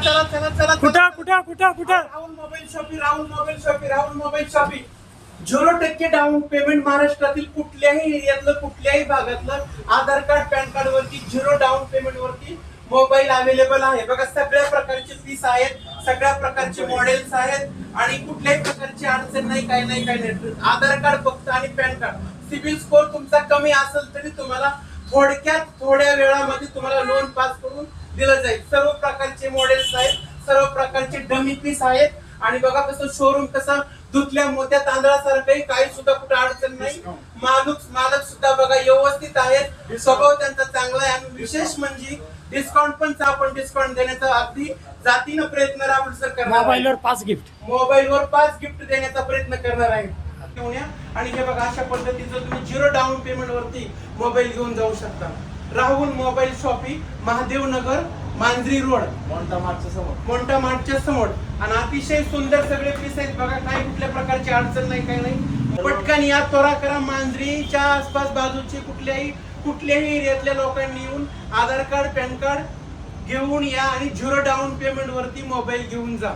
चला चला चला कुठं Rahul mobile shoppe 0% down payment महाराष्ट्रातील कुठल्याही एरियातलं कुठल्याही भागातलं आधार कार्ड पॅन कार्ड वरती 0 डाऊन पेमेंट वरती मोबाईल अवेलेबल आहे बघा. सगळ्या प्रकारचे पीस आहेत, सगळ्या प्रकारचे मॉडेल्स आहेत आणि कुठल्याही प्रकारची अडचण नाही, काही नाही. आधार कार्ड फक्त आणि पॅन कार्ड, सिबिल स्कोर तुमचा कमी असेल तरी तुम्हाला थोडक्यात थोड्या वेळामध्ये तुम्हाला लोन पास करून दिलं जाईल. सर्व प्रकारचे मॉडेल्स आहेत, सर्व प्रकारचे डमी पीस आहेत आणि बघा कसं शोरूम कसं धुतल्या मोत्या तांदळासारखं, काही सुद्धा कुठे अडचण नाही. मालक सुद्धा बघा व्यवस्थित आहेत, स्वभाव त्यांचा चांगला आहे आणि विशेष म्हणजे डिस्काउंट पण आपण डिस्काउंट देण्याचा अगदी जातीनं प्रयत्न राहुल सर करणार. मोबाईलवर 5 गिफ्ट देण्याचा प्रयत्न करणार आहे. आणि हे बघा अशा पद्धतीचं तुम्ही 0 डाऊन पेमेंट वरती मोबाईल घेऊन जाऊ शकता. राहुल मोबाईल शॉपी, महादेव नगर, मांजरी रोड, मोंटा मार्टच्या समोर आणि अतिशय सुंदर सगळे पीस आहेत बघा. काही कुठल्या प्रकारची अडचण नाही, काही नाही. पटकन या, त्वरा करा. मांजरीच्या आसपास बाजूचे कुठल्याही एरियातल्या लोकांनी येऊन आधार कार्ड पॅन कार्ड घेऊन या आणि 0 डाऊन पेमेंट वरती मोबाईल घेऊन जा.